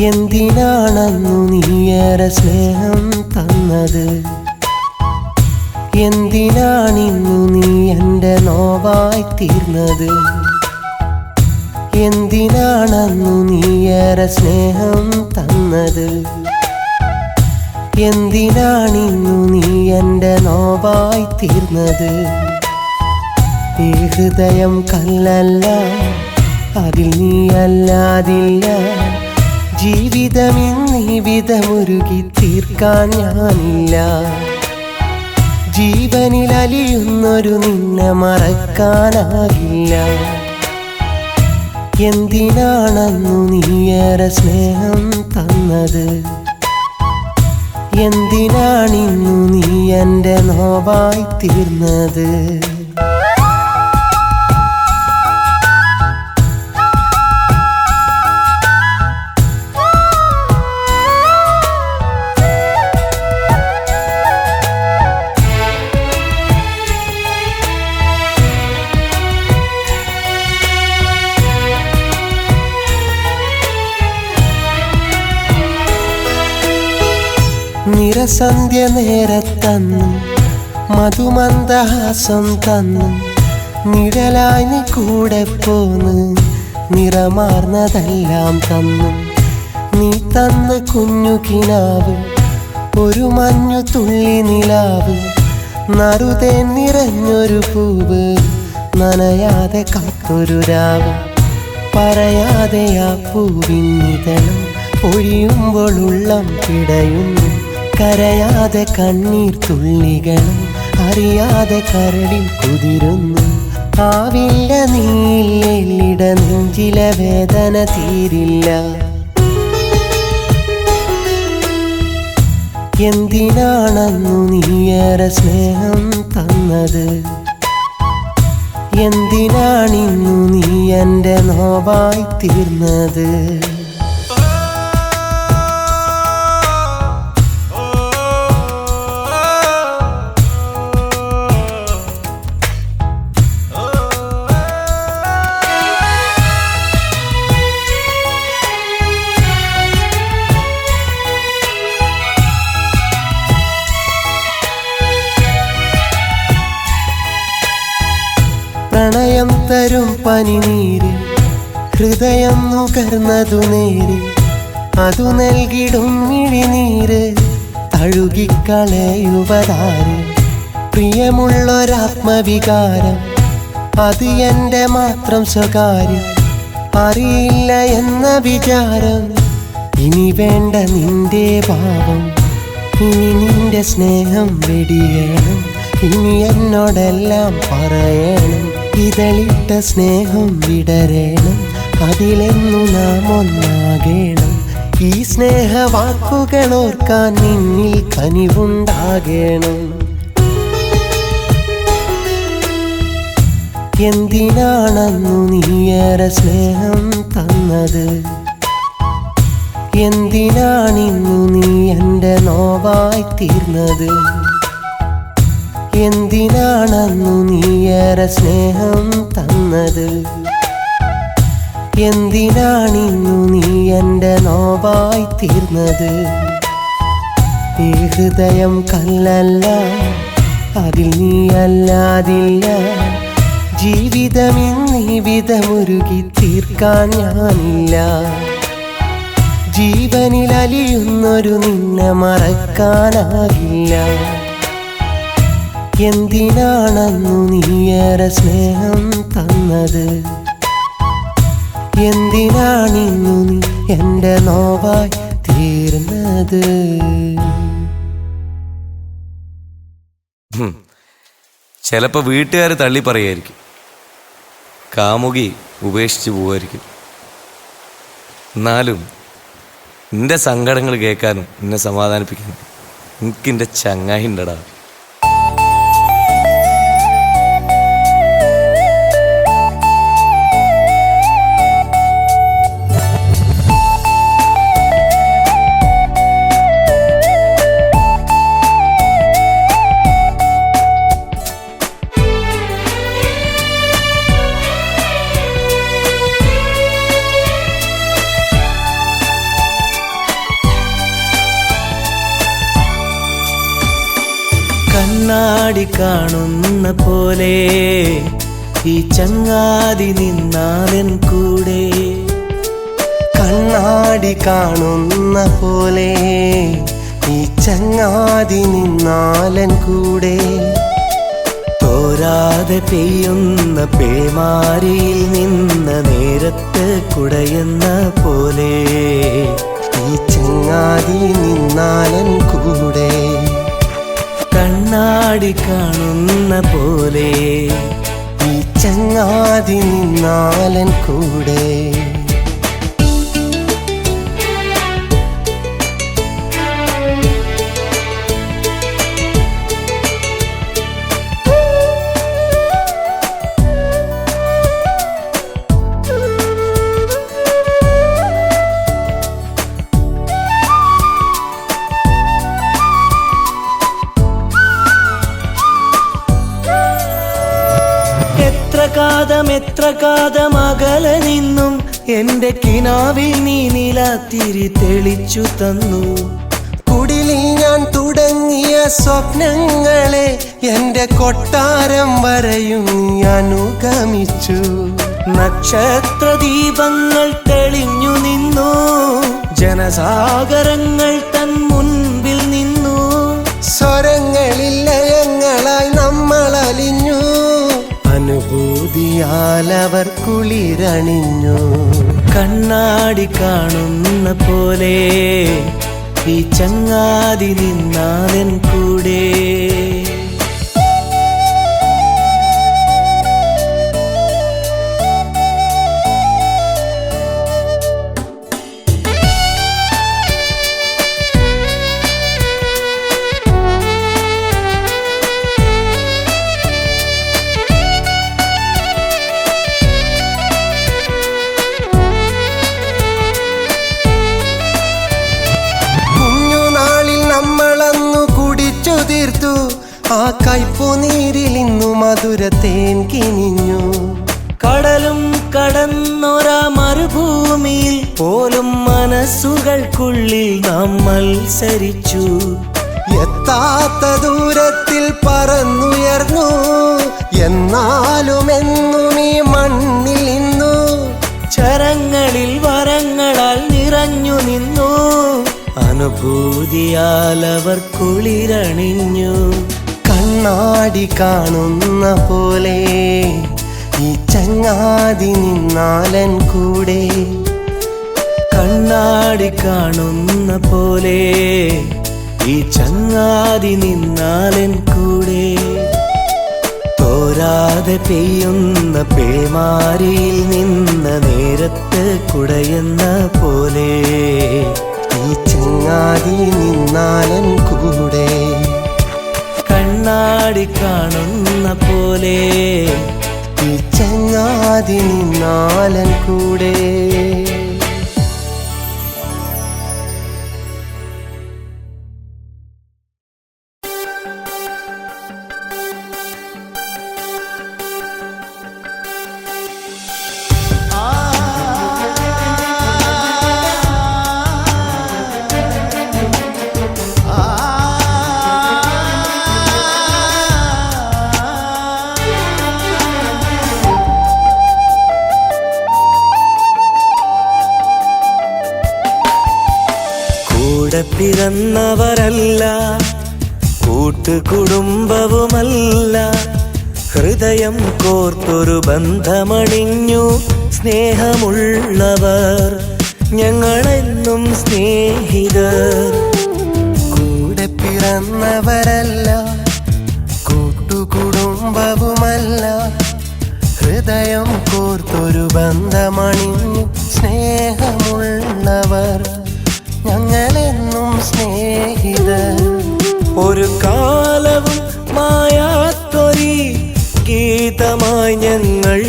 എന്തിനാണന്നു നീയേറെ സ്നേഹം തന്നത്? എന്തിനാണിന്നു നീ എൻ്റെ നോവായി തീർന്നത്? എന്തിനാണന്നു നീയേറെ സ്നേഹം തന്നത്? എന്തിനാണിന്നു നീ എൻ്റെ നോവായി തീർന്നത്? ഈ ഹൃദയം കല്ലല്ല, അതിൽ നീയല്ലാതില്ല. ജീവിതമിന്നിവിധമുരുകി തീർക്കാൻ ഞാനില്ല. ജീവനിലലിയുന്നൊരു നിന്നെ മറക്കാനാകില്ല. എന്തിനാണന്നു നീയേറെ സ്നേഹം തന്നത്? എന്തിനാണിന്നു നീ എൻ്റെ നോവായി തീർന്നത്? നിറസന്ധ്യ നേരത്തന്നു മധുമന്ദഹാസം തന്നു, നിഴലായി നീ കൂടെ പോന്ന് നിറമാർന്നതെല്ലാം തന്നു. നീ തന്ന കുഞ്ഞു കിനാവ്, ഒരു മഞ്ഞു തുള്ളി നിലാവ്, നറുതേ നിറഞ്ഞൊരു പൂവ്, നനയാതെ കാത്തൊരു രാവ്. പറയാതെ ആ പൂവിന്നിതളും പൊഴിയുമ്പോൾ ഉള്ളം പിടയുന്നു. കരയാതെ കണ്ണീർ തുള്ളികളും അറിയാതെ കരളിൽ കുതിരുന്നു. ആവില്ല നീയിട നെഞ്ചിലെ വേദന തീരില്ല. എന്തിനാണന്നു നീയേറെ സ്നേഹം തന്നത്? എന്തിനാണിന്നു നീ എൻ്റെ നോവായി തീർന്നത്? പ്രണയം തരും പനിനീര്, ഹൃദയം നുകർന്നതു നേര്, അതു നൽകിടും മിഴിനീര്, തഴുകിക്കളയുവതാര്. പ്രിയമുള്ളൊരാത്മവികാരം, അത് എൻ്റെ മാത്രം സ്വകാര്യം. അറിയില്ല എന്ന വിചാരം, ഇനി വേണ്ട നിന്റെ ഭാവം. ഇനി നിന്റെ സ്നേഹം വെടിയണം, ഇനി എന്നോടെല്ലാം പറയണം. ഇതളിട്ട സ്നേഹം വിടരണം, അതിലെന്നു നാം ഒന്നാകണം. ഈ സ്നേഹവാക്കുകൾ ഓർക്കാൻ നിന്നിൽ കനിവുണ്ടാകണം. എന്തിനാണന്നു നീയേറെ സ്നേഹം തന്നത്? എന്തിനാണിന്നു നീ എൻ്റെ നോവായി തീർന്നത്? എന്തിനാണന്നു നീയേറെ സ്നേഹം തന്നത്? എന്തിനാണിന്നു നീ എൻ്റെ നോവായി തീർന്നത്? ഈ ഹൃദയം കല്ലല്ല, അതിൽ നീയല്ലാതില്ല. ജീവിതമിന്നിവിധമുരുകി തീർക്കാൻ ഞാനില്ല. ജീവനിലലിയുന്നൊരു നിന്നെ മറക്കാനാകില്ല. എന്തിനാണന്നു നീയേറെ സ്നേഹം തന്നത്? എന്തിനാണിന്നു നീ എൻ്റെ നോവായി തീർന്നത്? ചിലപ്പോൾ വീട്ടുകാർ തള്ളി പറയായിരിക്കും, കാമുകി ഉപേക്ഷിച്ച് പോവായിരിക്കും. എന്നാലും നിന്റെ സങ്കടങ്ങൾ കേൾക്കാനും എന്നെ സമാധാനിപ്പിക്കാനും എനിക്കെൻ്റെ ചങ്ങായി ഉണ്ടടാ. കണ്ണാടി കാണുന്ന പോലെ ഈ ചങ്ങാതി നിന്നാലൻ കൂടെ. കണ്ണാടി കാണുന്ന പോലെ ഈ ചങ്ങാതി നിന്നാലൻ കൂടെ. തോരാതെ പെയ്യുന്ന പേമാരിയിൽ നിന്ന നേരത്ത് കുടയുന്ന പോലെ ഈ ചങ്ങാതി നിന്നാലൻ കൂടെ. കണ്ണാടി കാണുന്ന പോലെ ഈ ചങ്ങാതി നിന്നാലൻ കൂടെ. എത്ര കാതം അകലെ നിന്നും എന്റെ കിനാവിൽ നീ നിലാത്തിരി തെളിച്ചു തന്നു. കുടിലിൽ ഞാൻ തുടങ്ങിയ സ്വപ്നങ്ങളെ എന്റെ കൊട്ടാരം വരെയും നീ അനുഗമിച്ചു. നക്ഷത്ര ദീപങ്ങൾ തെളിഞ്ഞു നിന്നു, ജനസാഗരങ്ങൾ തൻ മുൻപിൽ നിന്നു. സ്വരങ്ങളിൽ ലയങ്ങളായി നമ്മൾ അലിഞ്ഞു, അനുഭൂതിയാൽ അവർ കുളിരണിഞ്ഞു. കണ്ണാടി കാണുന്ന പോലെ ഈ ചങ്ങാതി നിന്നാലൻ കൂടെ. ആ കയ്പുനീരിൽ ഇന്നു മധുരത്തേൻ കിനിഞ്ഞു. കടലും കടന്നൊരാ മരുഭൂമിയിൽ പോലും മനസ്സുകൾക്കുള്ളിൽ നാം മത്സരിച്ചു. എത്താത്ത ദൂരത്തിൽ പറന്നുയർന്നു, എന്നാലും എന്നും ഈ മണ്ണിൽ നിന്നു. ചരങ്ങളിൽ വരങ്ങളാൽ നിറഞ്ഞു നിന്നു, അനുഭൂതിയാൽ അവർ കുളിരണിഞ്ഞു. കണ്ണാടി കാണുന്ന പോലെ ഈ ചങ്ങാതി നിന്നാലൻ കൂടെ. കണ്ണാടി കാണുന്ന പോലെ ഈ ചങ്ങാതി നിന്നാലൻ കൂടെ. തോരാതെ പെയ്യുന്ന പേമാരിയിൽ നിന്ന നേരത്ത് കുടയുന്ന പോലെ ഈ ചങ്ങാതി നിന്നാലൻ കൂടെ. കണ്ണാടി കാണുന്ന പോലെ ഈ ചങ്ങാതി നിന്നാലൻ കൂടെ. പിറന്നവരല്ല, കൂട്ടുകുടുംബവുമല്ല, ഹൃദയം കോർത്തൊരു ബന്ധമണിഞ്ഞു സ്നേഹമുള്ളവർ ഞങ്ങളെന്നും സ്നേഹിതർ. കൂടെ പിറന്നവരല്ല, കൂട്ടുകുടുംബവുമല്ല, ഹൃദയം കോർത്തൊരു ബന്ധമണിഞ്ഞു സ്നേഹമുള്ളവർ ഞങ്ങളെന്നും സ്നേഹിതർ. ഒരു കാലവും മായാത്തൊരി ഗീതമായി ഞങ്ങൾ,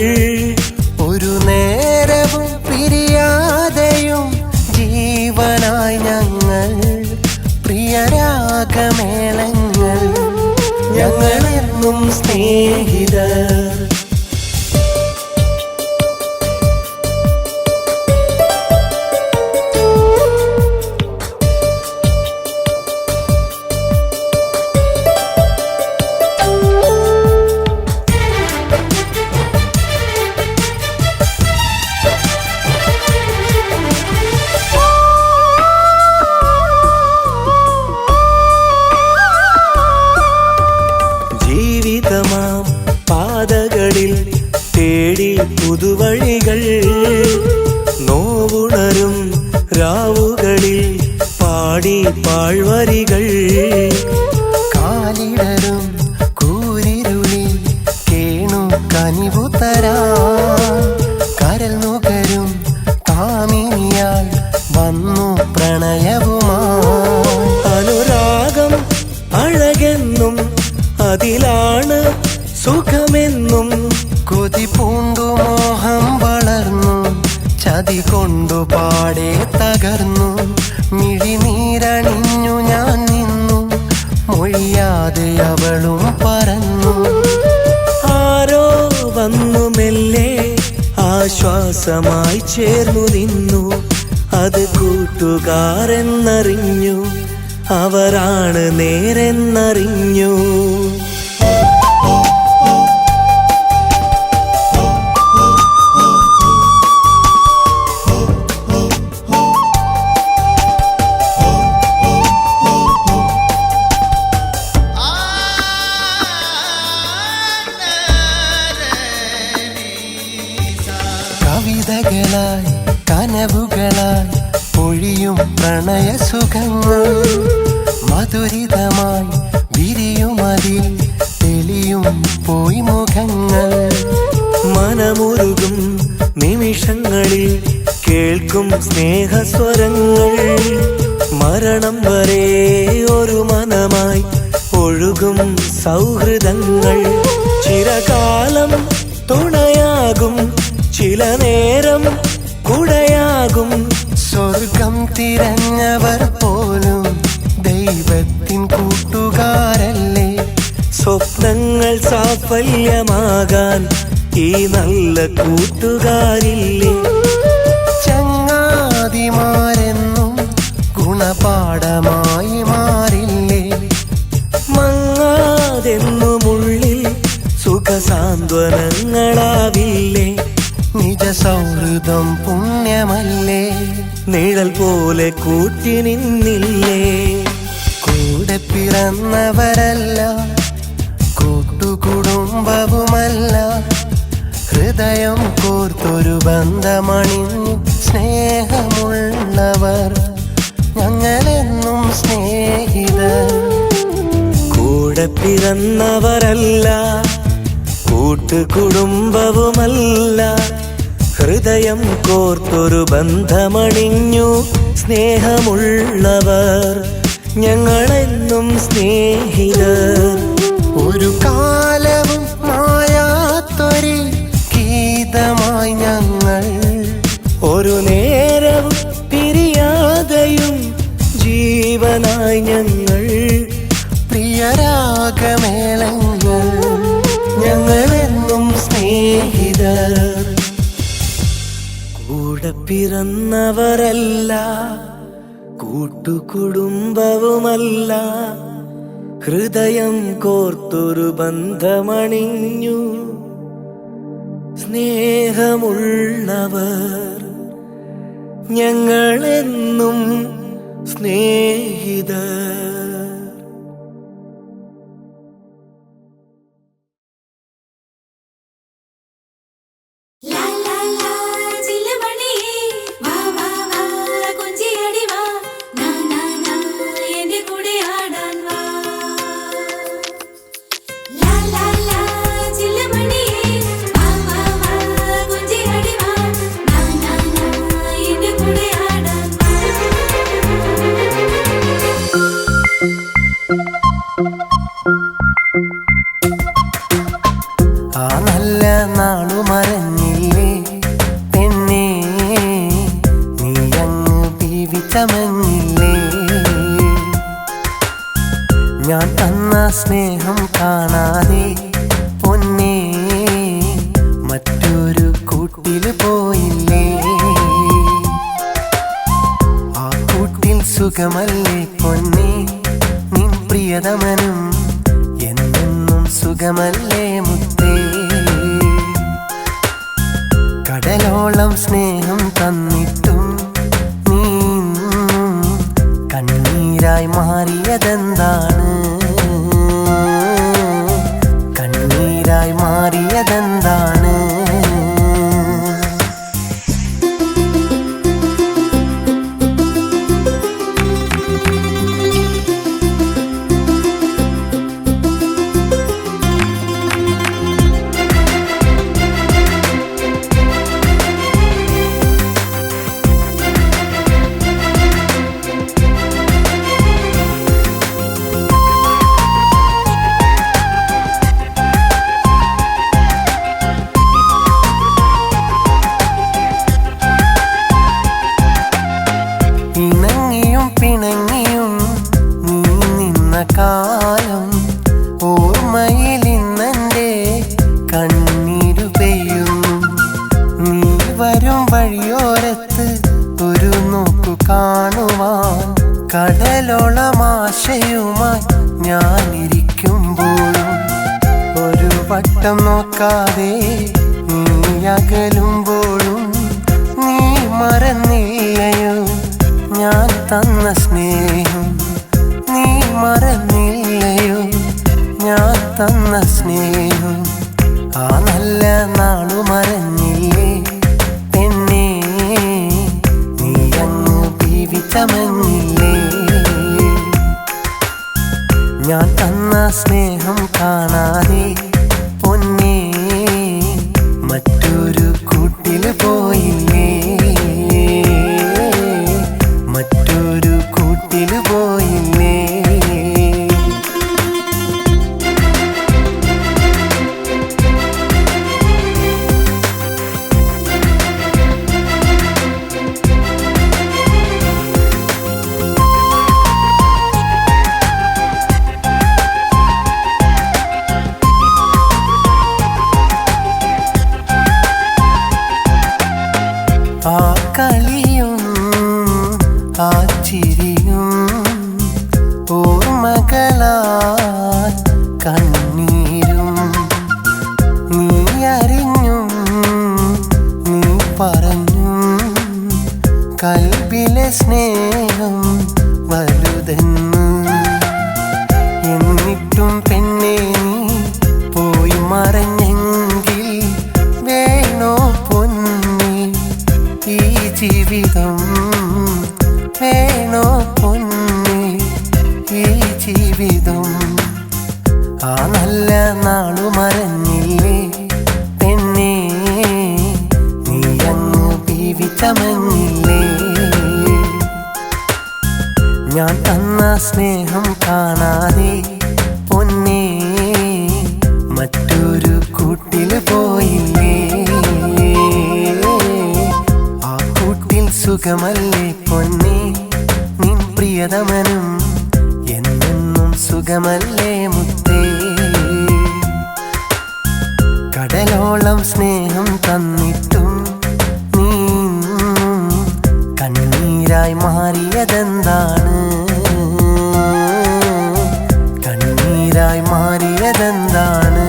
ഒരു നേരവും പിരിയാതെയും ജീവനായി ഞങ്ങൾ. പ്രിയരാഗമേളങ്ങൾ ഞങ്ങളെന്നും സ്നേഹിതർ. കനിവു തരാൻ കരൽ നുകരും കാമിനിയാൽ വന്നു പ്രണയവുമായി. അനുരാഗം അഴകെന്നും അതിലാണ് സുഖമെന്നും കൊതി പൂണ്ടു മോഹം വളർന്നു ചതി കൊണ്ടു പാടെ തകർന്നു മിഴിനീരണിഞ്ഞു ഞാൻ നിന്നു മൊഴിയാതെ അവളും പറന്നു. ആരോ വന്നു മെല്ലെ ആശ്വാസമായി ചേർന്നു നിന്നു അത് കൂട്ടുകാരെന്നറിഞ്ഞു അവരാണ് നേരെന്നറിഞ്ഞു. കവിതകളായി കനവുകളായി പൊഴിയും പ്രണയ സുഖങ്ങൾ മധുരിതമായി വിരിയുമതിൽ തെളിയും പോയി മുഖങ്ങൾ. മനമുരുകും നിമിഷങ്ങളിൽ കേൾക്കും സ്നേഹസ്വരങ്ങൾ മരണം വരെ ഒരു മനമായി ഒഴുകും സൗഹൃദങ്ങൾ. ചിരകാലം തുണയാകും ചില നേരം കുടയാകും. സ്വർഗം തിരഞ്ഞവർ പോലും ദൈവത്തിൻ കൂട്ടുകാരല്ലേ. സ്വപ്നങ്ങൾ സാഫല്യമാകാൻ ഈ നല്ല കൂട്ടുകാരില്ലേ. ചങ്ങാതിമാരെന്നും ഗുണപാഠമായി മാറില്ലേ. മങ്ങാതെന്നുമുള്ളിൽ സുഖസാന്ത്വനങ്ങളാവില്ലേ. നിജ സൗഹൃദം പുണ്യമല്ലേ. നിഴൽ പോലെ കൂട്ടി നിന്നില്ലേ. കൂടെ പിറന്നവരല്ല കൂട്ടുകുടുംബവുമല്ല ഹൃദയം കോർത്തൊരു ബന്ധമണിഞ്ഞു സ്നേഹമുള്ളവർ ഞങ്ങളെന്നും സ്നേഹിതർ. കൂടെ പിറന്നവരല്ല കൂട്ടുകുടുംബവുമല്ല ഹൃദയം കോർത്തൊരു ബന്ധമണിഞ്ഞു സ്നേഹമുള്ളവർ ഞങ്ങളെന്നും സ്നേഹിതർ. ഒരു കാലവും മായാത്തൊരു ഗീതമായി ഞങ്ങൾ ഒരു നേരവും പിരിയാതെയും ജീവനായി ഞങ്ങൾ. പ്രിയരാഗമേളങ്ങൾ ഞങ്ങളെന്നും സ്നേഹിതർ. കൂടെ പിറന്നവരല്ല കൂട്ടുകുടുംബവുമല്ല ഹൃദയം കോർത്തൊരു ബന്ധമണിഞ്ഞു സ്നേഹമുള്ളവർ ഞങ്ങളെന്നും സ്നേഹിതർ. ആ നല്ല നാളു മറഞ്ഞില്ലേ പെണ്ണേ നീ അങ്ങ് ജീവിച്ചമഞ്ഞില്ലേ. ഞാൻ തന്ന സ്നേഹം കാണാതെ പൊന്നേ മറ്റൊരു കൂട്ടിൽ പോയില്ലേ. ആ കൂട്ടിൽ സുഖമല്ലേ പൊന്നേ നിൻ പ്രിയതമനും എന്നെന്നും സുഖമല്ലേ മുത്തേ. കടലോളം സ്നേഹം തന്നിട്ടും നീ കണ്ണീരായി മാറിയതെന്താണ്. കണ്ണീരായി മാറിയതെന്താണ്. വാട്ടം നോക്കാതെ നീ അകലുമ്പോഴും നീ മറന്നില്ലയോ ഞാൻ തന്ന സ്നേഹം? നീ മറന്നില്ലയോ ഞാൻ തന്ന സ്നേഹം? ആ നല്ല നാളു മറഞ്ഞില്ലേ പെണ്ണേ, നീ അങ്ങ് ജീവിച്ചമഞ്ഞില്ലേ? ഞാൻ തന്ന സ്നേഹം കാണാതെ പൊന്നേ മറ്റൊരു കൂട്ടില് പോയില്ലേ, മറ്റൊരു കൂട്ടില് പോയില്ലേ? ആ കളിയും ആ ചിരിയും ഓർമ്മകളാൽ കണ്ണീരും നീ അറിഞ്ഞും നീ പറഞ്ഞും കൽബിലെ സ്നേഹം വലുതെന്ന്. എന്നിട്ടും പെണ്ണേ നീ പോയി മറഞ്ഞെങ്കിൽ വേണോ പൊന്നേ ഈ ജീവിതം? വേണോ പൊന്നേ ഈ ജീവിതം? ആ നല്ല നാളു മറഞ്ഞില്ലേ പെണ്ണേ, നീ അങ്ങ് ജീവിച്ചമഞ്ഞില്ലേ? ഞാൻ തന്ന സ്നേഹം കാണാതെ പൊന്നേ മറ്റൊരു കൂട്ടില് പോയില്ലേ? ആ കൂട്ടിൽ സുഖമല്ലേ പൊന്നേ നിൻ പ്രിയതമനും? എന്നെന്നും സുഖമല്ലേ മുത്തേ? കടലോളം സ്നേഹം തന്നിട്ടും നീ കണ്ണീരായി മാറിയതെന്താണ്? കണ്ണീരായി മാറിയതെന്താണ്?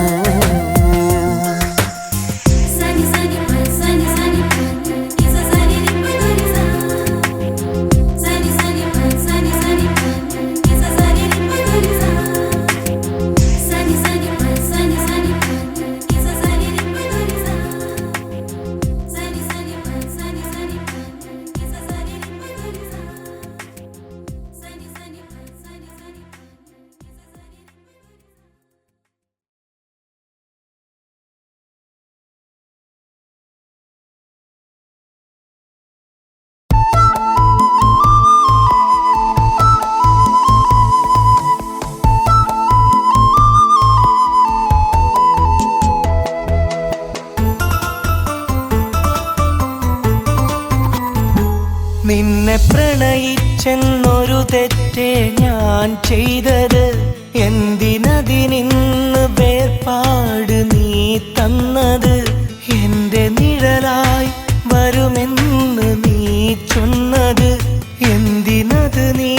നിന്നെ പ്രണയിച്ചെന്നൊരു തെറ്റേ ഞാൻ ചെയ്തത്. എന്തിനതിനിന്ന് വേർപാട് നീ തന്നത്? എന്റെ നിഴലായി വരുമെന്ന് നീ ചൊന്നത്. എന്തിനത് നീ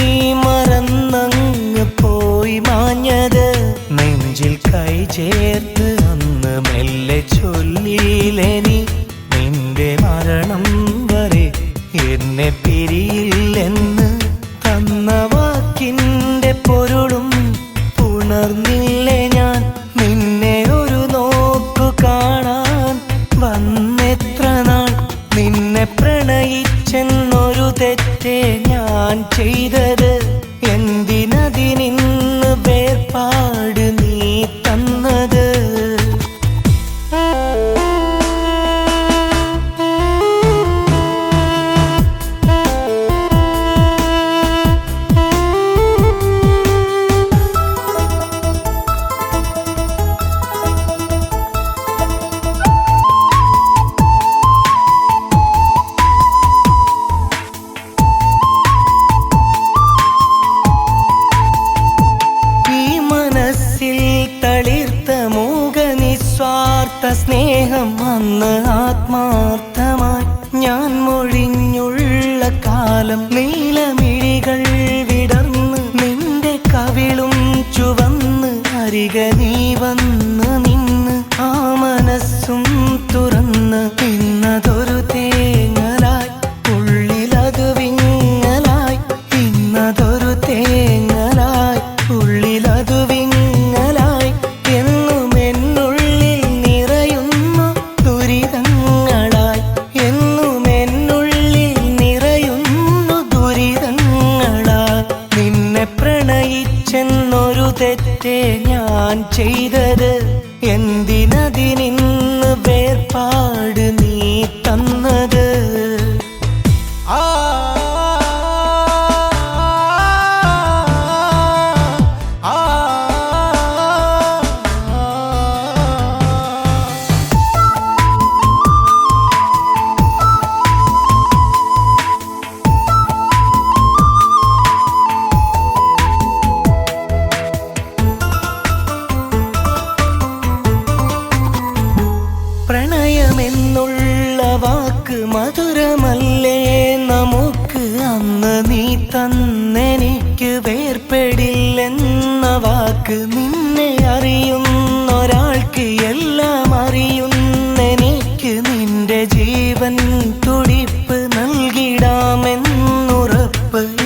മറന്നങ്ങ് പോയി മാഞ്ഞത്? നെഞ്ചിൽ കൈ ചേർത്ത് അന്ന് മെല്ലെ ചൊല്ലിയില്ലേ നീ നിന്റെ മരണം വരെ എന്നെ പിരിയില്ലെന്ന്? തന്ന വാക്കിൻ്റെ പൊരുളും ഉണർന്നില്ലേ ഞാൻ? നിന്നെ ഒരു നോക്കു കാണാൻ വന്നെത്ര നാൾ? നിന്നെ പ്രണയിച്ചെന്നൊരു തെറ്റേ ഞാൻ ചെയ്തത്. എന്തിനതിനിന്ന് വേർപാട് നീ തന്നത്? സ്നേഹം അന്ന് ആത്മാർത്ഥമായി ഞാൻ മൊഴിഞ്ഞുള്ള കാലം. നീലമിഴികൾ വിടർന്ന് നിന്റെ കവിളും ചുവന്ന് അരിക നീ വന്ന് നിന്ന് ആ മനസ്സും തുറന്ന് ഇന്നതൊരു തേങ്ങലായി ഉള്ളിലതു വിങ്ങലായി ഇന്നതൊരു തേങ്ങലായി ഉള്ളിലതു വിങ്ങലായി എന്നും എന്നുള്ളിൽ നിറയുന്നു ദുരിതങ്ങളായി എന്നും എന്നുള്ളിൽ നിറയുന്നു ദുരിതങ്ങളായി നിന്നെ പ്രണയിച്ചെന്നൊരു തെറ്റേ ഞാൻ ചെയ്തത് എന്തിനതിനിന്ന് വേർപാട് നീ തന്നത് പ്രണയമെന്നുള്ള വാക്ക് മധുരമല്ലേ നമുക്ക് അന്ന് നീ തന്നെനിക്ക് വേർപെടില്ലെന്ന വാക്ക് നിന്നെ അറിയുന്നൊരാൾക്ക് എല്ലാം അറിയുന്നെനിക്ക് നിന്റെ ജീവൻ തുടിപ്പ് നൽകിടാമെന്നുറപ്പ്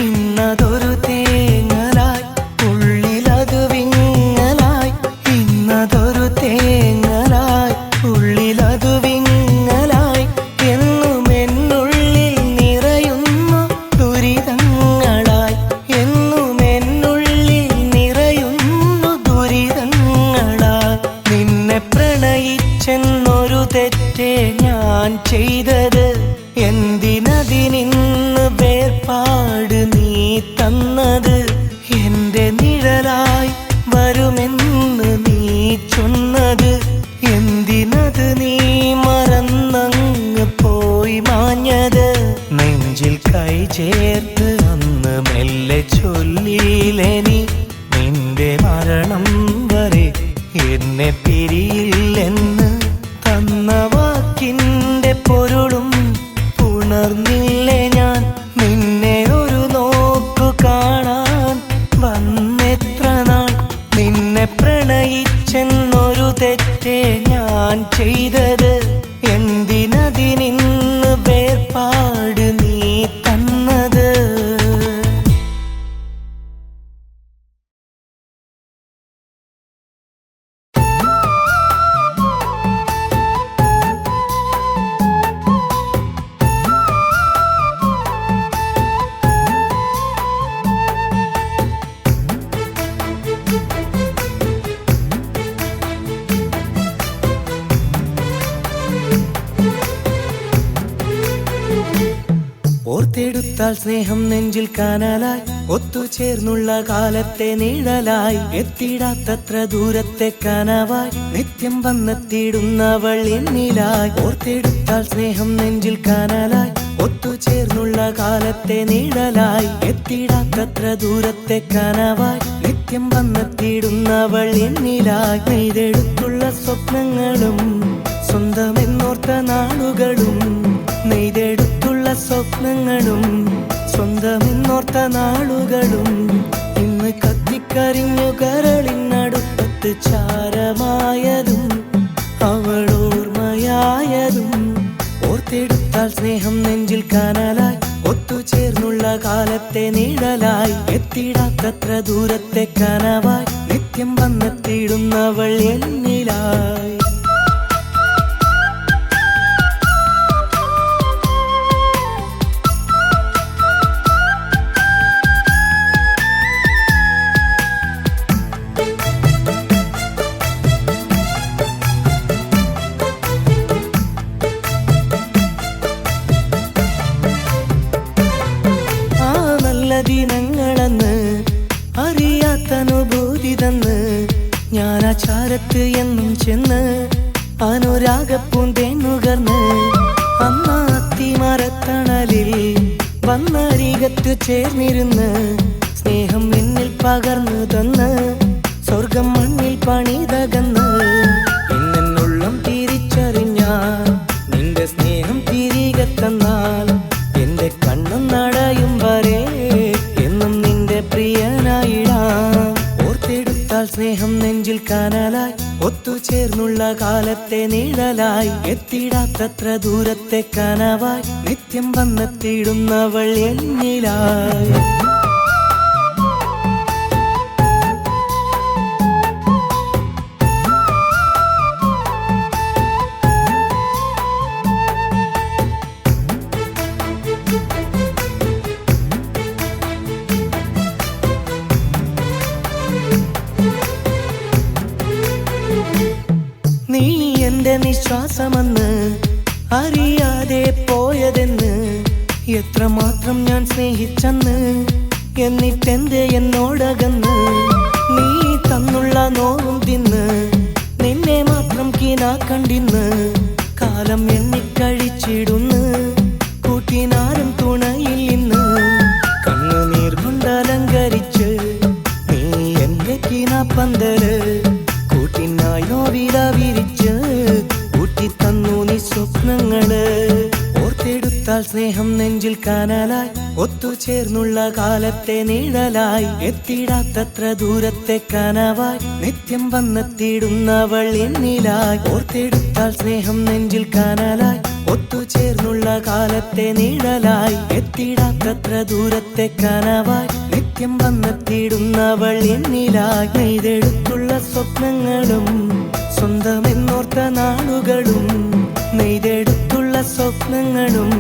ഇന്നതൊരു തേങ്ങലായി ഉള്ളിലതു വിങ്ങലായി ഇന്നതൊരു തേങ്ങലായി ഉള്ളിലതു വിങ്ങലായി എന്നും എന്നുള്ളിൽ നിറയുന്നു ദുരിതങ്ങളായി എന്നും എന്നുള്ളിൽ നിറയുന്നു ദുരിതങ്ങളായി നിന്നെ പ്രണയിച്ചെന്നൊരു തെറ്റേ ഞാൻ ചെയ്തത് എന്തിനതിനിന്ന് വേർപാട് നീ തന്നത് എന്റെ നിഴലായി വരുമെന്ന് നീ ചൊന്നത് എന്തിനത് നീ മറന്നങ്ങ് പോയി മാഞ്ഞത് നെഞ്ചിൽ കൈ ചേർത്ത് അന്ന് മെല്ലെ ചൊല്ലിയില്ലേ നീ നിന്റെ മരണം വരെ എന്നെ പിരിയില്ലെന്ന് തന്ന വാക്കിൻ്റെ പൊരുളും പുണർന്നില്ലേ ഞാൻ നിന്നെ ഒരു നോക്കു കാണാൻ വന്നെത്ര നാൾ നിന്നെ പ്രണയിച്ചെന്നൊരു തെറ്റേ ഞാൻ ചെയ്തത് എന്തിനതിനിന്ന് വേർപാട് നീ തന്നത് ഓർത്തെടുത്താൽ സ്നേഹം നെഞ്ചിൽ കാനലായി ഒത്തുചേർന്നുള്ള കാലത്തെ നിഴലായി എത്തിടാത്തത്ര ദൂരത്തെ കനവായി നിത്യം വന്നെത്തിയിടുന്നവൾ എന്നിലായി ഓർത്തെടുത്താൽ സ്നേഹം നെഞ്ചിൽ കാനലായി ഒത്തുചേർന്നുള്ള കാലത്തെ നിഴലായി എത്തിടാത്തത്ര ദൂരത്തെ കനവായി നിത്യം വന്നെത്തിയിടുന്നവൾ എന്നിലായി നെയ്തെടുത്തുള്ള സ്വപ്നങ്ങളും സ്വന്തമെന്നോർത്ത നാളുകളും നെയ്തെടുത്തുള്ള സ്വപ്നങ്ങളും സ്വന്തമെന്നോർത്ത നാളുകളും ഇന്ന് കത്തിക്കരിഞ്ഞു കരളിനടുപ്പത്ത് ചാരമായതും അവളോർമ്മയായതും ഓർത്തെടുത്താൽ സ്നേഹം നെഞ്ചിൽ കാനലായി ഒത്തുചേർന്നുള്ള കാലത്തെ നിഴലായി എത്തിടാത്തത്ര ദൂരത്തെ കനവായി നിത്യം വന്നെത്തിയിടുന്നവൾ എന്നിലായി ദിനങ്ങളെന്ന് അറിയാത്തനുഭൂതി തന്ന് ഞാൻ ആ ചാരത്ത് എന്നും ചെന്ന് അനുരാഗപ്പൂന്തേന്നുകർന്ന് അന്നാത്തിമരത്തണലിൽ വന്നരികത്ത് ചേർന്നിരുന്ന് സ്നേഹം എന്നിൽ പകർന്നു തന്ന് സ്വർഗം മണ്ണിൽ പണിതകന്ന് എന്നുള്ളം തിരിച്ചറിഞ്ഞാൽ നിന്റെ സ്നേഹം തിരികെ തന്നാൽ എന്റെ കണ്ണും നടയും വരെ പ്രിയനായിടാം ഓർത്തെടുത്താൽ സ്നേഹം നെഞ്ചിൽ കാനലായി ഒത്തുചേർന്നുള്ള കാലത്തെ നിഴലായി എത്തിടാത്തത്ര ദൂരത്തെ കനവായി നിത്യം വന്നെത്തിയിടുന്നവൾ എന്നിലായി. നീ എന്റെ നിശ്വാസമെന്ന് അറിയാതെ പോയതെന്ന് എത്രമാത്രം ഞാൻ സ്നേഹിച്ചെന്ന് എന്നിട്ടെന്റെ എന്നോടകന്ന് നീ തന്നുള്ള നോവും തിന്ന് നിന്നെ മാത്രം കീനാ കണ്ടിന്ന് കാലം എണ്ണിക്കഴിച്ചിടുന്ന് കൂട്ടിനാരും തുണയിൽ ഇന്ന് കണ്ണുനീർ കൊണ്ടലങ്കരിച്ച് നീ എന്റെ കീനാ പന്തല് കൂട്ടിനായി നോവില വിരിച്ച് കൂട്ടിത്തന്നു നീ സ്വപ്നങ്ങള് ഓർത്തെടുത്താൽ സ്നേഹം നെഞ്ചിൽ കനലായി ഒത്തുചേർന്നുള്ള കാലത്തെ നിഴലായി എത്തിടാത്തത്ര ദൂരത്തെ കനവായി നിത്യം വന്നെത്തിയിടുന്നവൾ എന്നിലായി. ഓർത്തെടുത്താൽ സ്നേഹം നെഞ്ചിൽ കനലായി ഒത്തുചേർന്നുള്ള കാലത്തെ നിഴലായി എത്തിടാത്തത്ര ദൂരത്തെ കനവായി നിത്യം വന്നെത്തിയിടുന്നവൾ എന്നിലായി. നെയ്തെടുത്തുള്ള സ്വപ്നങ്ങളും സ്വന്തമെന്നോർത്ത നാളുകളും നെയ്തെടുത്തുള്ള സ്വപ്നങ്ങളും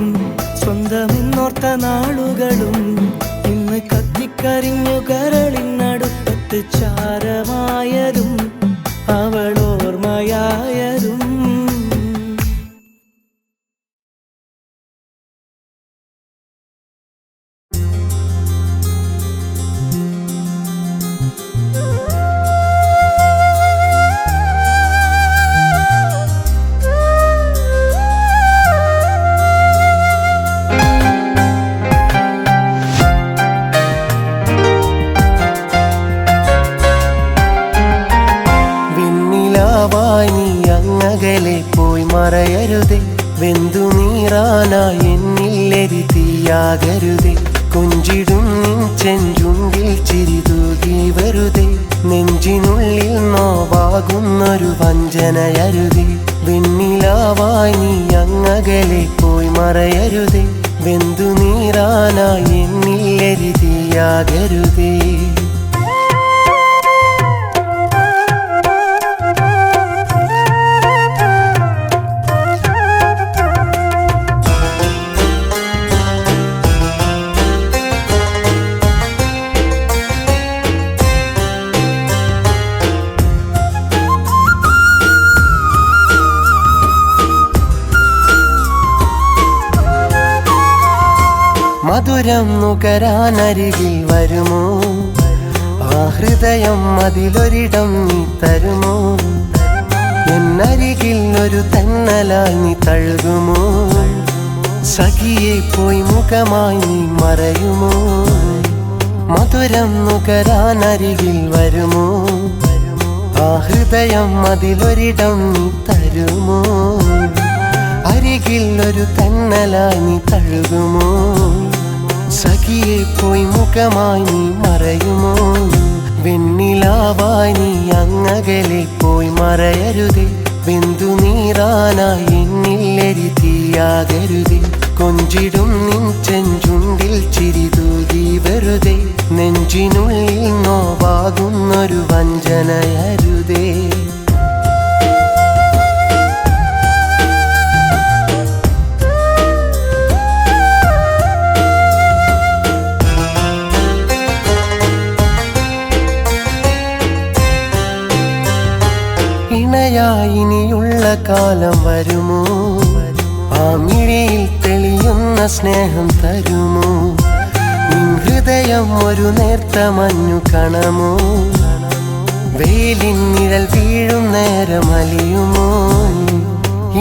സ്വന്തമെന്നോർത്ത നാളുകളും ഇന്ന് കത്തിക്കരിഞ്ഞു കരളിനടുപ്പത്ത് ചാരമായതും അവളോർമ്മയായതും. പോയി മറയരുതേ വെന്തു നീറാനായി എന്നില്ലെരി തീയാകരുതേ കൊഞ്ചിടും നിൻ ചെഞ്ചുണ്ടിൽ ചിരിതൂകി വെറുതെ നെഞ്ചിനുള്ളിൽ നോവാകുന്നൊരു വഞ്ചനയരുതേ വെണ്ണിലാവായി നീ അങ്ങകലെ പോയി മറയരുതേ വെന്തു നീറാനായി എന്നില്ലെരി തീയാകരുതേ. മധുരം നുകരാനരികിൽ വരുമോ ആ ഹൃദയം അതിലൊരിടം നീ തരുമോ എന്നരികിൽ ഒരു തന്നലായി നീ തഴുകുമോ സഖിയെ പോയി മുഖമായി നീ മറയുമോ മധുരം നുകരാനരികിൽ വരുമോ ആ ഹൃദയം അതിലൊരിടം നീ തരുമോ അരികിൽ ഒരു തന്നലായി നീ തഴുകുമോ സഖിയെ പോയി മുഖമായി നീ മറയുമോ വെണ്ണിലാവായി നീ അങ്ങകലെ പോയി മറയരുതേ വെന്തു നീറാനായി എന്നില്ലെരി തീയാകരുതേ കൊഞ്ചിടും നിൻ ചെഞ്ചുണ്ടിൽ ചിരിതൂകി വെറുതെ നെഞ്ചിനുള്ളിൽ നോവാകുന്നൊരു വഞ്ചനയരുതേ. ഇണയായിനിയുള്ള കാലം വരുമോ ആ മിഴിയിൽ തെളിയുന്ന സ്നേഹം തരുമോ നിൻ ഹൃദയം ഒരു നേർത്ത മഞ്ഞു കണമോ വെയിലിൻ നിഴൽ വീഴും നേരം അലിയുമോ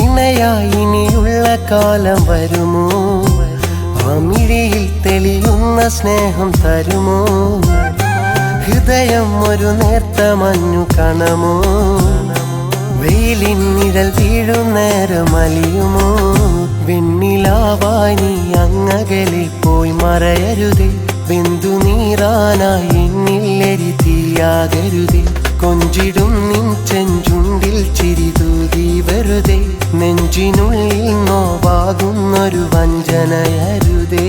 ഇണയായിനിയുള്ള കാലം വരുമോ ആ മിഴിയിൽ തെളിയുന്ന സ്നേഹം തരുമോ ഹൃദയം ഒരു നേർത്ത മഞ്ഞു കണമോ വെയിലിൻ നിഴൽ വീഴും നേരം അലിയുമോ വെണ്ണിലാവായി നീ അങ്ങകലെ പോയി മറയരുതേ വെന്തു നീറാനായി എന്നില്ലെരി തീയാകരുതേ കൊഞ്ചിടും നിൻ ചെഞ്ചുണ്ടിൽ വഞ്ചനയരുതേ.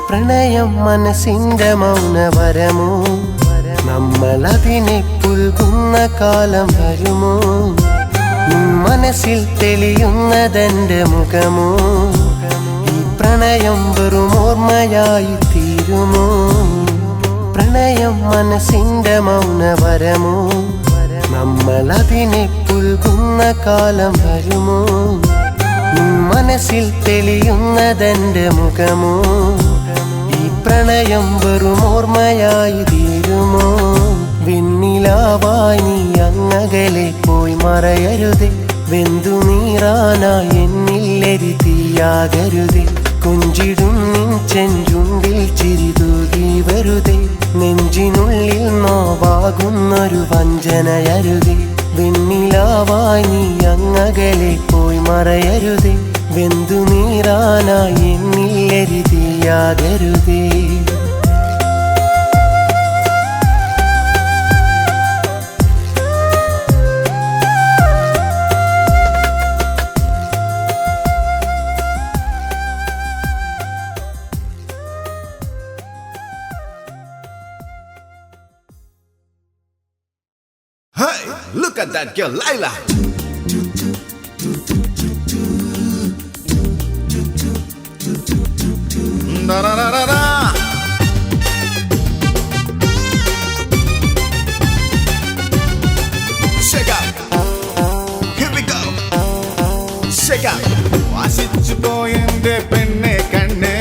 പ്രണയം മനസ്സിന്റെ മൗനവരമോ, നമ്മളതിനെ പുൽകുന്ന കാലം വരുമോ? മനസ്സിൽ തെളിയുന്നതെന്റെ മുഖമോ, ഈ പ്രണയം വെറും ഓർമ്മയായി തീരുമോ? പ്രണയം മനസ്സിന്റെ മൗനവരമോ, നമ്മളതിനെ പുൽകുന്ന കാലം വരുമോ? മനസ്സിൽ തെളിയുന്നതെന്റെ മുഖമോ, ഈ പ്രണയം വെറും ഓർമ്മയായി തീരുമോ? വെണ്ണിലാവായി നീ അങ്ങകലെ പോയി മറയരുതേ. വെന്തു നീറാനായി എന്നില്ലെരി തീയാകരുതേ. കൊഞ്ചിടും നിൻ ചെഞ്ചുണ്ടിൽ ചിരി തൂകി വരുതേ. നെഞ്ചിനുള്ളിൽ നോവാകുന്നൊരു വഞ്ചനയരുതേ. വെണ്ണിലാവായി നീ അങ്ങകലെ പോയി മറയരുതേ. വെന്തു നീറാനായി എന്നില്ലെരി തീയാകരുതേ. Hey, look at that girl, Laila. Da da da da da. Shake up. Here we go. Shake up. വാസിച്ചു പോയെന്റെ പെണ്ണെ കണ്ണേ,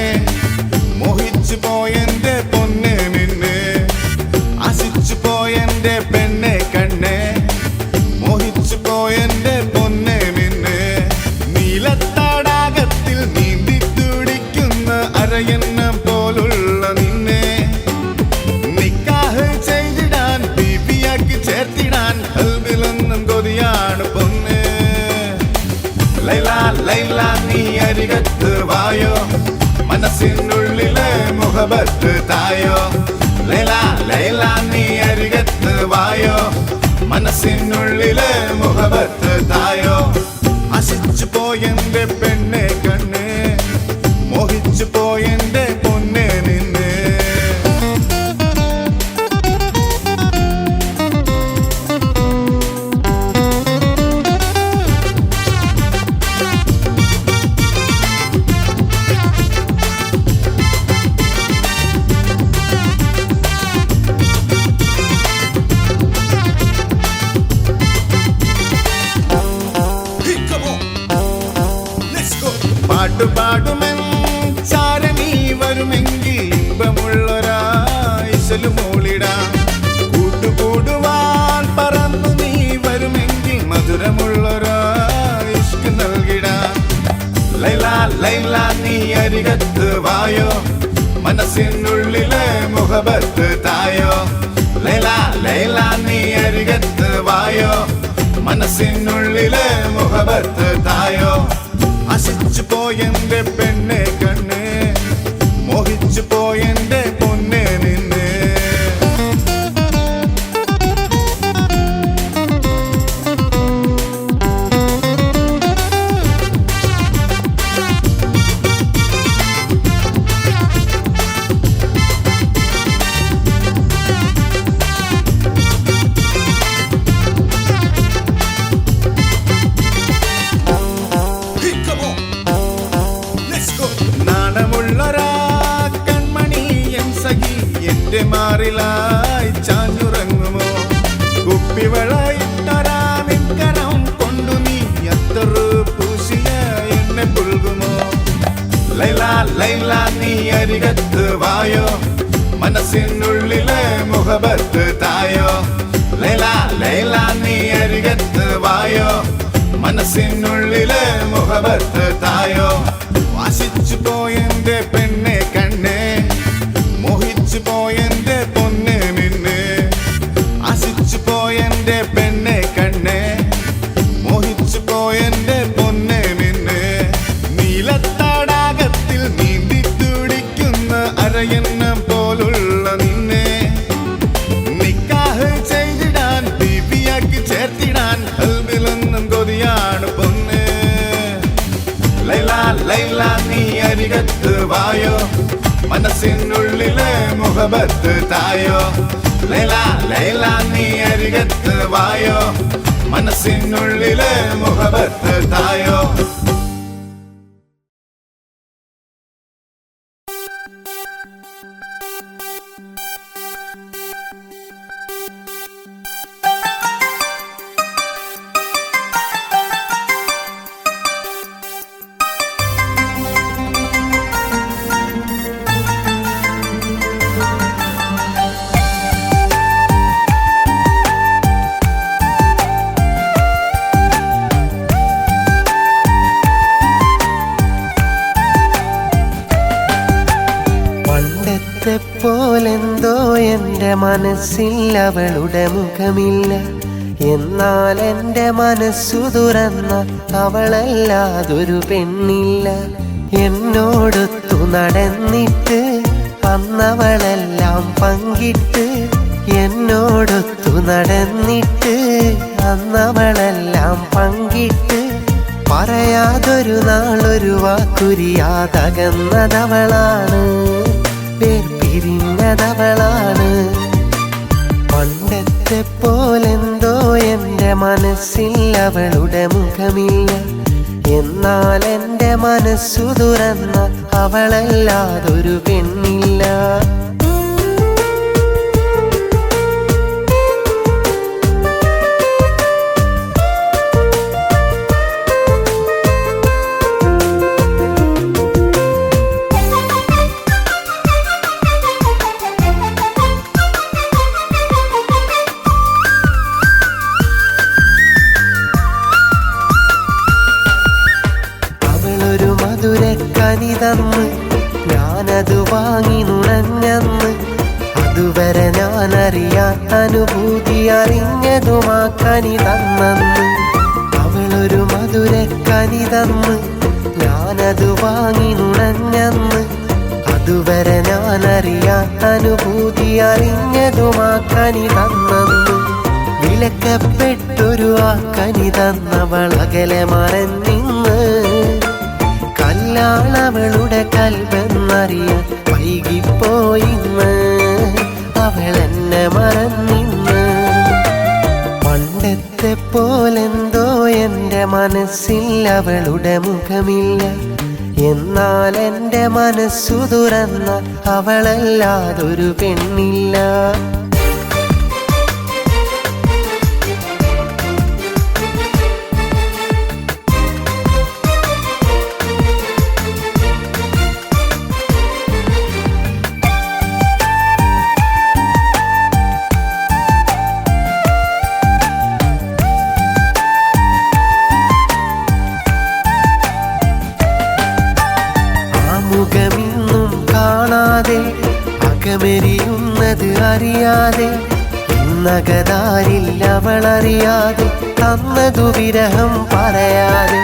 മോഹിച്ചു പോയെന്റെ പൊന്നെ നിന്നെ. ആശിച്ചു പോയെന്റെ പെണ്ണെ കണ്ണേ, മോഹിച്ചു പോയെന്റെ പൊന്നെ നിന്നെ. നീലത്തടാകത്തിൽ നീന്തി തുടിക്കുന്ന അരയന്നം പോലുള്ള നിന്നെ നിക്കാഹ് ചെയ്തിടാൻ, ബീബിയാക്കി ചേർത്തിടാൻ കൽബിലൊന്നും കൊതിയാണ് പൊന്നെ. ലൈല ലൈല നീ അരികത്ത് വായോ, മനസ്സിനുള്ളിലെ മുഹബത്ത് തായോ. ലൈല ലൈല നീ അരികത്ത് വായോ, മനസ്സിനുള്ളിലെ മുഹബത്ത് തായോ. ആശിച്ചു പോയെന്റെ പെണ്ണെ കണ്ണേ, മോഹിച്ചു പോയെന്റെ പൊന്നെ നിന്നെ. പാട്ടുപാടുമെൻ ചാരണി വരുമെങ്കിൽ ഇമ്പമുള്ളൊരായിശലു മൂളിടാം. കൂട്ടുകൂടുവാൻ പറന്നു നീ വരുമെങ്കിൽ മധുരമുള്ളൊരായിഷ്ക് നൽകിടാം. ലൈല ലൈല നീ അരികത്ത് വായോ, മനസ്സിനുള്ളിലെ മുഹബത്ത് തായോ. ലൈല ലൈല നീ അരികത്ത് വായോ, മനസ്സിനുള്ളിലെ മുഹബത്ത് തായോ. ആശിച്ചു പോയെന്റെ പെണ്ണെ കണ്ണേ, മോഹിച്ചു പോയെന്റെ പൊന്നെ നിന്നെ. നാണമുള്ളൊരാ കൺമണി എൻ സഖി എന്റെ മാറിലായി ചാഞ്ഞുറങ്ങുമോ? കുപ്പിവളയിട്ടൊരാ നിൻകരം കൊണ്ടു നീ അത്തറ് പൂശിയ എന്നെ പുൽകുമോ? ലൈല ലൈല നീ അരികത്ത് വായോ, മനസ്സിനുള്ളിലെ മുഹബത്ത് തായോ. ലൈല ലൈല നീ അരികത്ത് വായോ, മനസ്സിനുള്ളിലെ മുഹബത്ത് തായോ. വാസിച്ചു പോയെന്റെ പെണ്ണെ കണ്ണേ, മോഹിച്ചു പോയെന്റെ സ്നേഹത്തടാകത്തിൽ നീന്തി തുടിക്കുന്ന അരയന്നം പോലുള്ള നിന്നെ നിക്കാഹ് ചെയ്തിടാൻ ബീവിയാക്കി ചേർത്തിടാൻ കൽബിലൊന്നും കൊതിയാണ് പൊന്ന്. ലൈല ലൈല നീ അരികത്ത് വായോ, മനസ്സിനുള്ളിലെ മുഹബത്ത് തായോ. ലൈല ലൈല നീ അരികത്ത് വായോ, മനസ്സിനുള്ളിലെ മുഹബത്ത് തായോ. പോലെന്തോ എൻ്റെ മനസ്സിൽ അവളുടെ മുഖമില്ല. എന്നാൽ എൻ്റെ മനസ്സു തുറന്ന അവളല്ലാതൊരു പെണ്ണില്ല. എന്നോടൊത്തു നടന്നിട്ട് അന്നവളെല്ലാം പങ്കിട്ട്, എന്നോടൊത്തു നടന്നിട്ട് അന്നവളെല്ലാം പങ്കിട്ട്, പറയാതൊരു നാളൊരു വാക്കുരിയാതകന്നതവളാണ്, പിരിഞ്ഞതവളാണ്. പണ്ടത്തെ പോലെന്തോ എൻ്റെ മനസ്സിൽ അവളുടെ മുഖമില്ല. എന്നാൽ എൻ്റെ മനസ്സു തുറന്ന അവളല്ലാതൊരു പെണ്ണില്ല. കനി തന്ന് ഞാനത് വാങ്ങി നുണഞ്ഞന്ന്, അതുവരെ ഞാനറിയാൻ അനുഭൂതി അറിഞ്ഞതുമാ കനി തന്നെന്ന്. അവളൊരു മധുരക്കനി തന്ന് ഞാനത് വാങ്ങി നുണഞ്ഞന്ന്, അതുവരെ ഞാനറിയാൻ അനുഭൂതി അറിഞ്ഞതുമാ കനി തന്നെന്ന്. വിലക്കപ്പെട്ടൊരു ആ കനി തന്നവളകലെ മറന്നിന്ന്, കല്ലാളവളുടെ കൽബെന്നറിയാൻ വൈകിപ്പോയിന്ന്. അവളെന്നെ മറന്നിന്ന്. പണ്ടത്തെ പോലെന്തോ എൻ്റെ മനസ്സിൽ അവളുടെ മുഖമില്ല. എന്നാൽ എൻ്റെ മനസ്സു തുറന്ന അവളല്ലാതൊരു പെണ്ണില്ല. മുഖമിന്നും കാണാതെ അകമെരിയുന്നത് അറിയാതെ, ഇന്നകതാരിൽ അവളറിയാതെ തന്നതു വിരഹം പറയാതെ.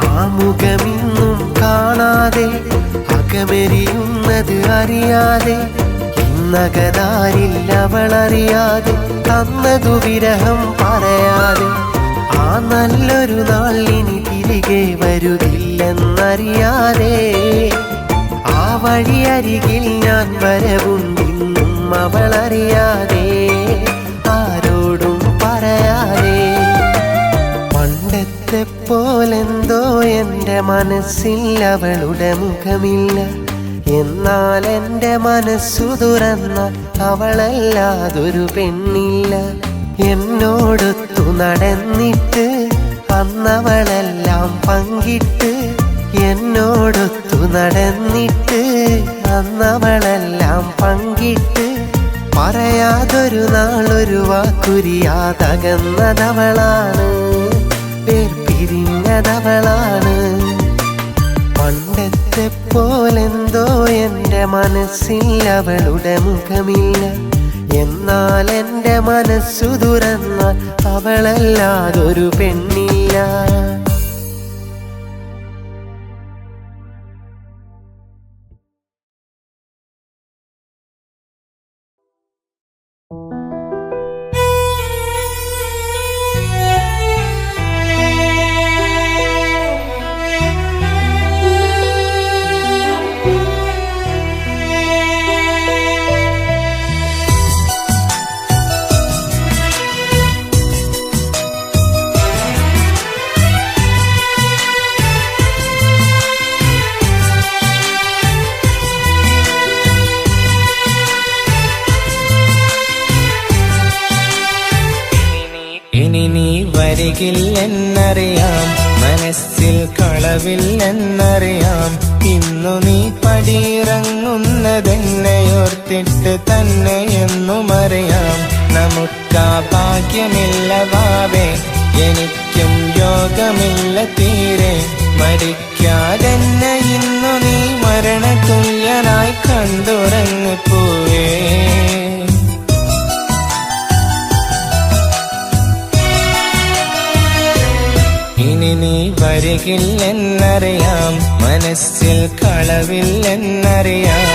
ആ മുഖമിന്നും കാണാതെ അകമെരിയുന്നത് അറിയാതെ, ഇന്നകതാരിൽ അവളറിയാതെ തന്നതു വിരഹം പറയാതെ. ആ നല്ലൊരു നാൾ ഇനി തിരികെ വരുകില്ലെന്നറിയാതെ, ആ വഴിയരികിൽ ഞാൻ വരവുണ്ടിന്നും അവളറിയാതെ, ആരോടും പറയാതെ. പണ്ടത്തെ പോലെന്തോ എൻ്റെ മനസ്സിൽ അവളുടെ മുഖമില്ല. എന്നാൽ എൻ്റെ മനസ്സു തുറന്ന അവളല്ലാതൊരു പെണ്ണില്ല. എന്നോടൊത്തു നടന്നിട്ട് അന്നവളെല്ലാം പങ്കിട്ട്, എന്നോടൊത്തു നടന്നിട്ട് അന്നവളെല്ലാം പങ്കിട്ട്, പറയാതൊരു നാളൊരു വാക്കുരിയാതകന്നതവളാണ്, പിരിഞ്ഞതവളാണ്. പണ്ടത്തെ പോലെന്തോ എൻ്റെ മനസ്സിൽ അവളുടെ മുഖമില്ല. എന്നാൽ എൻ്റെ മനസ്സു തുറന്ന അവളല്ലാതൊരു പെണ്ണില്ല. വരികില്ലെന്നറിയാം, മനസ്സിൽ കളവില്ലെന്നറിയാം. ഇന്നു നീ പടിയിറങ്ങുന്നതെന്നെയോർത്തിട്ട് തന്നെ എന്നുമറിയാം. നമുക്കാ ഭാഗ്യമില്ല വാവേ, എനിക്കും യോഗമില്ല തീരെ. മരിക്കാതെന്നെ ഇന്നു നീ മരണതുല്യനായി കണ്ടുറങ്ങിപ്പോവേ. ഇനി നീ വരികില്ലെന്നറിയാം, മനസ്സിൽ കളവില്ലെന്നറിയാം.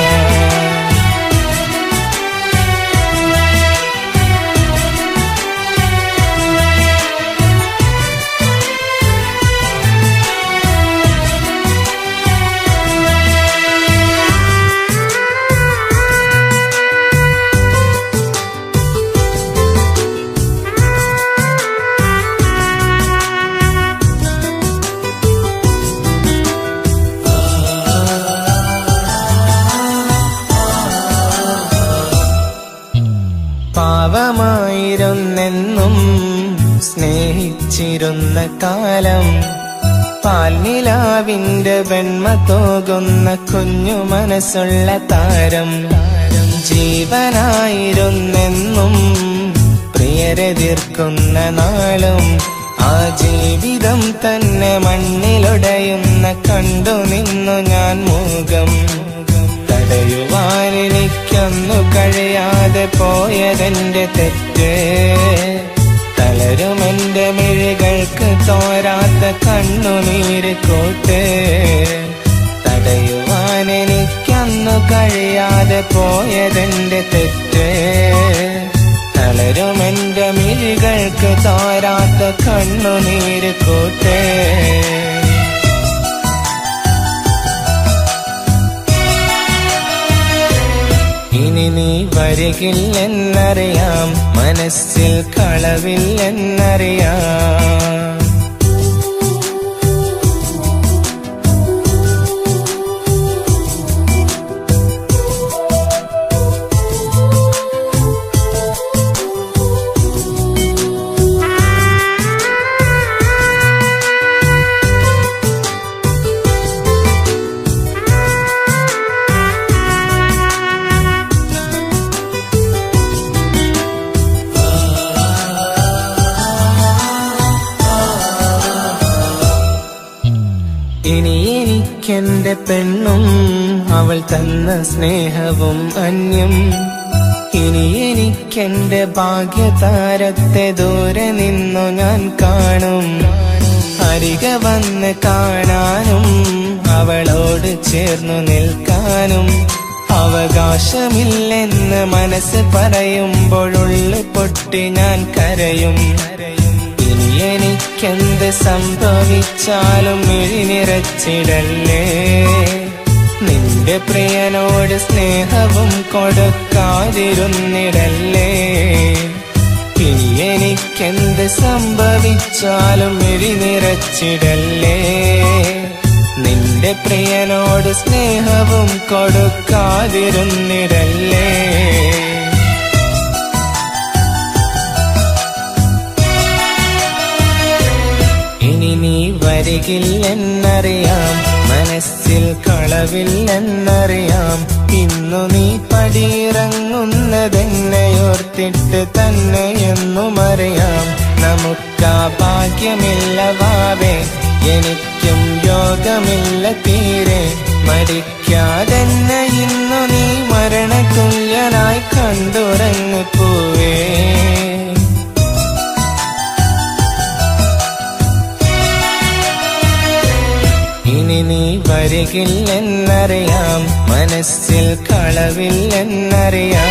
പാവമായിരുന്നെന്നും സ്നേഹിച്ചിരുന്ന കാലം, പാൽനിലാവിന്റെ വെണ്മ തോകുന്ന കുഞ്ഞു മനസ്സുള്ള താരം. ജീവനായിരുന്നെന്നും പ്രിയരെതിർക്കുന്ന നാളും, ആ ജീവിതം തന്നെ മണ്ണിലുടയുന്ന കണ്ടു നിന്നു ഞാൻ മൂകം. തടയുവാൻ എനിക്കൊന്നു കഴിയാതെ പോയതെന്റെ തെറ്റ്, തളരുമെന്റെ മിഴികൾക്ക് തോരാത്ത കണ്ണുനീര് കൂട്ട്. തടയുവാൻ എനിക്കൊന്നു കഴിയാതെ പോയതെന്റെ തെറ്റ്, തളരുമെന്റെ മിഴികൾക്ക് തോരാത്ത കണ്ണുനീര് കൂട്ട്. ഇനി നീ വരികില്ലെന്നറിയാം, മനസ്സിൽ കളവില്ലെന്നറിയാം. ഇനി എനിക്കെന്റെ പെണ്ണും അവൾ തന്ന സ്നേഹവും അന്യം. ഇനി എനിക്കെന്റെ ഭാഗ്യതാരത്തെ ദൂരെ നിന്നു ഞാൻ കാണും. അരികെ വന്ന് കാണാനും അവളോട് ചേർന്നു നിൽക്കാനും അവകാശമില്ലെന്ന് മനസ്സ് പറയുമ്പോഴുള്ളിൽ പൊട്ടി ഞാൻ കരയും. ഇനി എനിക്കെന്ത് സംഭവിച്ചാലും മിഴിനിറച്ചിടല്ലേ, നിന്റെ പ്രിയനോട് സ്നേഹവും കൊടുക്കാതിരുന്നിടല്ലേ. ഇനി എനിക്കെന്ത് സംഭവിച്ചാലും മിഴിനിറച്ചിടല്ലേ, നിന്റെ പ്രിയനോട് സ്നേഹവും കൊടുക്കാതിരുന്നിടല്ലേ. ഇനി നീ വരികില്ലെന്നറിയാം, മനസ്സിൽ കളവില്ലെന്നറിയാം. ഇന്നു നീ പടിയിറങ്ങുന്നതെന്നെയോർത്തിട്ട് തന്നെ എന്നുമറിയാം. നമുക്കാ ഭാഗ്യമില്ല വാവേ, എനിക്കും യോഗമില്ല തീരെ. മരിക്കാതെന്നെ ഇന്നു നീ മരണതുല്യനായി കണ്ടുറങ്ങിപ്പോവേ. ഇനി നീ വരികില്ലെന്നറിയാം, മനസ്സിൽ കളവില്ലെന്നറിയാം.